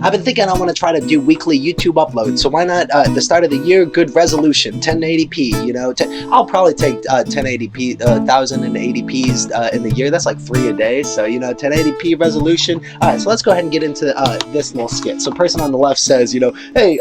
I've been thinking I want to try to do weekly YouTube uploads. So why not at the start of the year, good resolution, 1080p, you know, I'll probably take 1080p, 1080p's in the year. That's like 3 a day. So, you know, 1080p resolution. All right, so let's go ahead and get into this little skit. So person on the left says, you know, hey,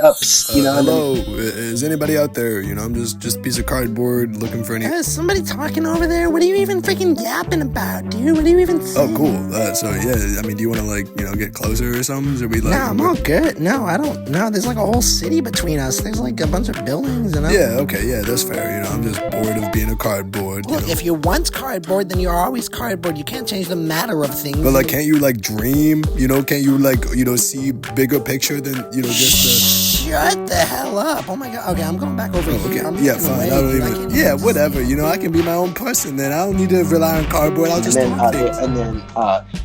you know, hello, is anybody out there? You know, I'm just a piece of cardboard looking for any... Is somebody talking over there? What are you even freaking yapping about, dude? What are you even saying? Oh, cool. So, yeah, I mean, do you want to, like, you know, get closer or something? Should we, like... No, I'm all good. No, I don't. No, there's like a whole city between us. There's like a bunch of buildings and... Yeah, okay, yeah, that's fair. You know, I'm just bored of being a cardboard. Look, you know? If you're once cardboard, then you're always cardboard. You can't change the matter of things. But, like, can't you, like, dream? You know, can't you, like, you know, see bigger picture than, you know, just the... Shut the hell up. Oh my god. Okay, I'm going back over here. Okay. Yeah, fine. I don't even... Yeah, whatever. You know, I can be my own person then. I don't need to rely on cardboard. I'll just talk things.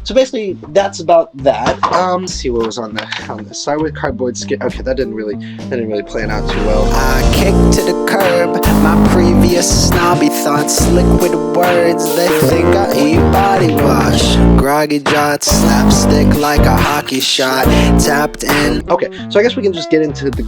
So basically, that's about that. Let's see what was on the side with cardboard skit. Okay, that didn't really plan out too well. I kicked to the curb my previous snobby thoughts. Liquid words, they think I eat body wash. Groggy jots, slapstick like a hockey shot. Tapped in. Okay, so I guess we can just get into the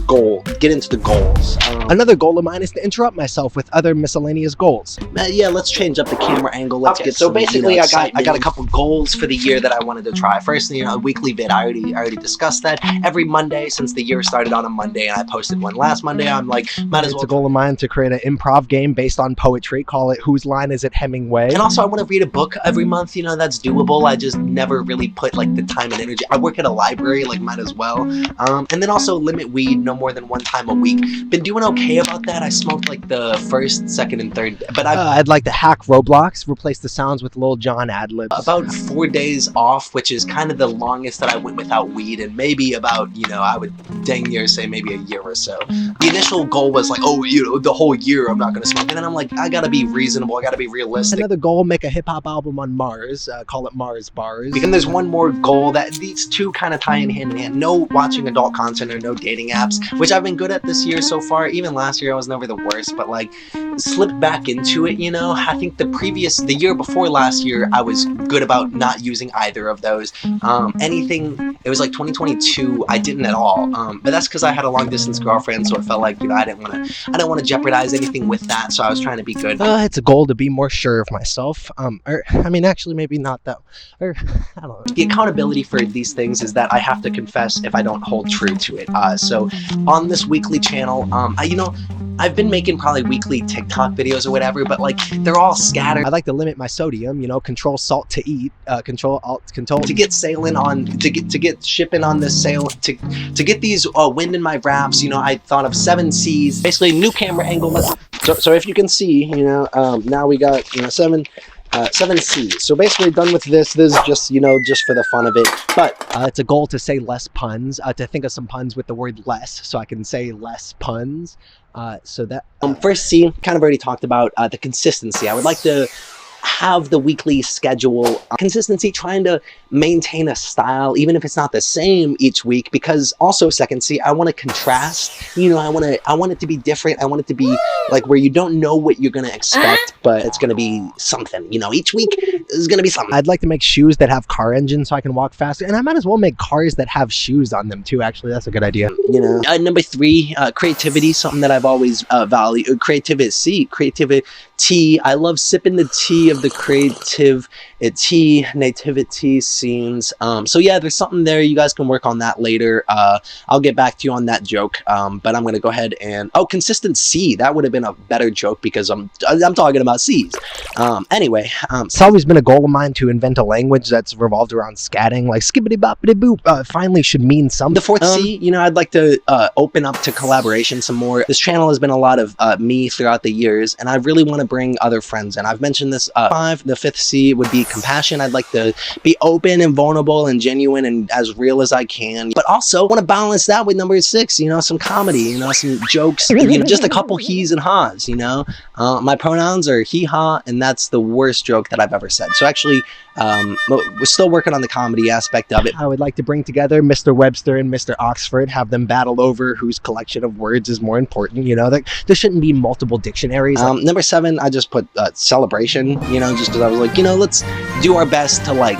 goals. Another goal of mine is to interrupt myself with other miscellaneous goals. Yeah, let's change up the camera angle. Let's get so some, basically, you know, I got a couple goals for the year that I wanted to try. First, you know, a weekly vid. I already discussed that. Every Monday since the year started on a Monday, and I posted one last Monday. I'm like, might as well. It's a goal of mine to create an improv game based on poetry. Call it Whose Line Is It Hemingway? And also, I want to read a book every month. You know, that's doable. I just never really put like the time and energy. I work at a library, like might as well. And then also limit weed no more than one time a week. Been doing okay about that. I smoked like the first, second, and third. But I'd like to hack Roblox, replace the sounds with Lil Jon ad-libs. About 4 days off, which is kind of the longest that I went without weed, and maybe about, you know, I would dang near say maybe a year or so. The initial goal was like, oh, you know, the whole year I'm not gonna smoke, and then I'm like, I gotta be reasonable, I gotta be realistic. Another goal, make a hip-hop album on Mars, call it Mars Bars. And there's one more goal that these two kind of tie in hand in hand. No watching adult content or no dating apps, which I've been good at this year so far. Even last year I was never the worst, but like slipped back into it, you know. I think the year before last year I was good about not using either of those. Anything, it was like 2022 I didn't at all, but that's because I had a long distance girlfriend, so it felt like, you know, I didn't want to jeopardize anything with that, so I was trying to be good. It's a goal to be more sure of myself, or I mean actually maybe not that, or I don't know. The accountability for these things is that I have to confess if I don't hold true to it. So on this weekly channel, I've been making probably weekly TikTok videos or whatever, but like they're all scattered. I like to limit my sodium, you know, control salt to eat, control to get sailing on, to get shipping on this sail, to get these wind in my wraps. You know, I thought of 7 C's, basically new camera angle. So if you can see, you know, now we got, you know, 7 C's. So basically done with this. This is just, you know, just for the fun of it. But it's a goal to say less puns, to think of some puns with the word less, so I can say less puns. So that first C, kind of already talked about the consistency. I would like to have the weekly schedule consistency, trying to maintain a style even if it's not the same each week, because also second C, I want to contrast, you know, I want it to be different. I want it to be like where you don't know what you're gonna expect, but it's gonna be something, you know, each week is gonna be something. I'd like to make shoes that have car engines so I can walk faster, and I might as well make cars that have shoes on them too. Actually, that's a good idea. You know, number 3, creativity, something that I've always valued. Creativity. I love sipping the tea of the creative nativity scenes. So yeah, there's something there. You guys can work on that later. I'll get back to you on that joke. But I'm gonna go ahead and consistent C. That would have been a better joke because I'm talking about C's. Anyway, it's always been a goal of mine to invent a language that's revolved around scatting, like skibbity boppity boop. Finally should mean something. The 4th C, you know, I'd like to open up to collaboration some more. This channel has been a lot of me throughout the years, and I really want to bring other friends in. I've mentioned this. 5, the 5th C would be compassion. I'd like to be open and vulnerable and genuine and as real as I can, but also want to balance that with number 6, you know, some comedy, you know, some jokes, you know, just a couple he's and ha's, you know. My pronouns are he, ha, and that's the worst joke that I've ever said. So actually, we're still working on the comedy aspect of it. I would like to bring together Mr. Webster and Mr. Oxford, have them battle over whose collection of words is more important, you know. There shouldn't be multiple dictionaries. Number 7, I just put celebration, you know, just because I was like, you know, let's do our best to like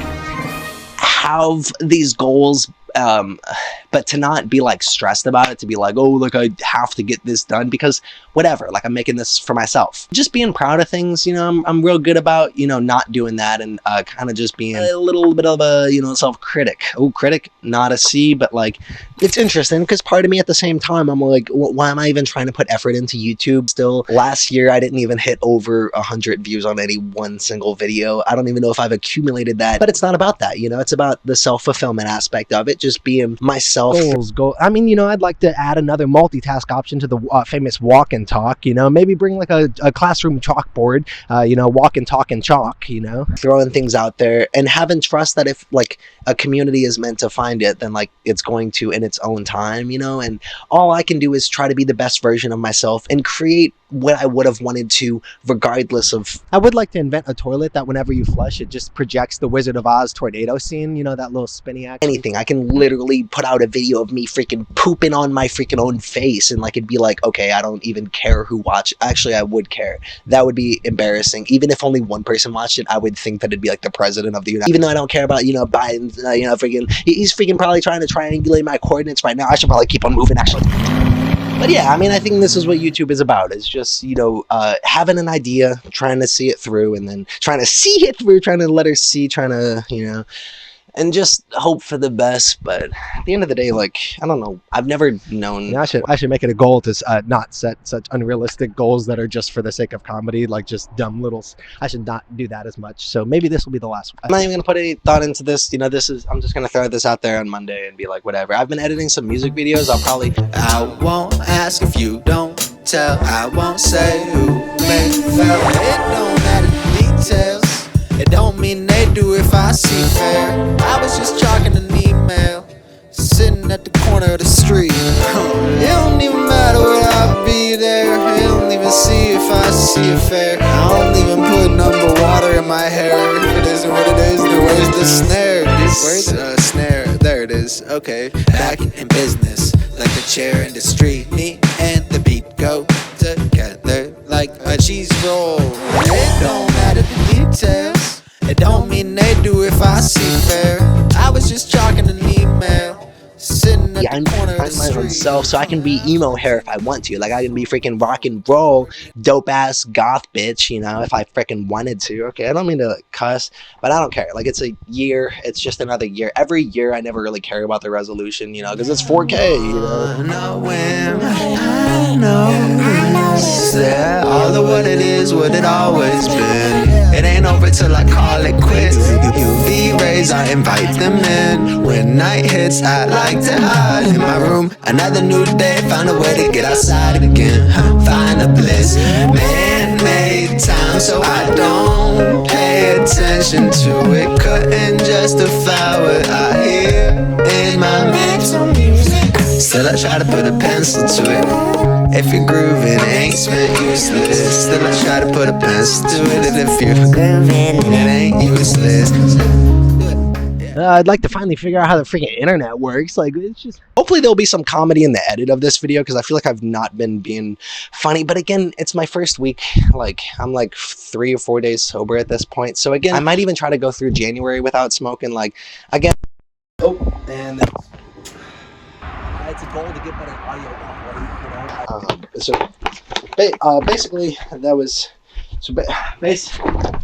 have these goals but to not be like stressed about it, to be like, oh, look, I have to get this done because whatever, like I'm making this for myself. Just being proud of things, you know, I'm real good about, you know, not doing that and kind of just being a little bit of a, you know, self-critic. Oh, critic, not a C, but like, it's interesting because part of me at the same time, I'm like, why am I even trying to put effort into YouTube still? Last year, I didn't even hit over 100 views on any one single video. I don't even know if I've accumulated that, but it's not about that, you know, it's about the self-fulfillment aspect of it, just being myself. Goals. I mean, you know, I'd like to add another multitask option to the famous walk and talk, you know, maybe bring like a classroom chalkboard, you know, walk and talk and chalk, you know, throwing things out there and having trust that if like a community is meant to find it, then like it's going to in its own time, you know, and all I can do is try to be the best version of myself and create what I would have wanted to regardless of. I would like to invent a toilet that whenever you flush, it just projects the Wizard of Oz tornado scene, you know, that little spinny action. Anything. I can literally put out a video of me freaking pooping on my freaking own face and like it'd be like, okay, I don't even care who watched. Actually, I would care. That would be embarrassing. Even if only one person watched it, I would think that it'd be like the president of the United. Even though I don't care about, you know, Biden, you know, freaking, he's freaking probably trying to triangulate my coordinates right now. I should probably keep on moving, actually. But yeah, I mean, I think this is what YouTube is about. It's just, you know, having an idea, trying to see it through, and then trying to see it through, trying to let her see, trying to, you know, and just hope for the best. But at the end of the day, like, I don't know. I've never known. Yeah, I should make it a goal to not set such unrealistic goals that are just for the sake of comedy, like just dumb little. I should not do that as much. So maybe this will be the last one. I'm not even gonna put any thought into this. You know, I'm just gonna throw this out there on Monday and be like, whatever. I've been editing some music videos. I won't ask if you don't tell. I won't say who made fell. It don't matter the details. It don't mean they do if I see fair. I was just chalking an email, sitting at the corner of the street. It don't even matter where I'll be there. It don't even see if I see it fair. I don't even put number water in my hair. It isn't what it is, then where's the snare? Where's the snare? There it is, okay. Back in business, like the chair in the street. Me and the beat go together like a cheese roll. It don't matter the details. It don't mean they do if I see fair. I was just chalking an email, sitting at the corner of the street. My own self, so I can be emo hair if I want to. Like I can be freaking rock and roll, dope ass goth bitch, you know, if I freaking wanted to. Okay, I don't mean to like, cuss, but I don't care. Like it's a year, it's just another year. Every year, I never really care about the resolution, you know, because it's 4K, you know. I know that all of what it is, what it always been. It ain't over till I call it quits. UV rays, I invite them in. When night hits, I like to hide in my room. Another new day, found a way to get outside again. Find a bliss, man-made time, so I don't pay attention to it. Couldn't justify what I hear in my mental music. Still I try to put a pencil to it. If you're grooving, ain't spent useless. Still I try to put a pencil to it. And if you're grooving, it ain't useless. I'd like to finally figure out how the freaking internet works. Like, it's just. Hopefully there'll be some comedy in the edit of this video because I feel like I've not been being funny. But again, it's my first week. Like, I'm like 3 or 4 days sober at this point. So again, I might even try to go through January without smoking. Like, again. Oh, and it's a goal to get better audio quality, you know. So basically, that was. So basically.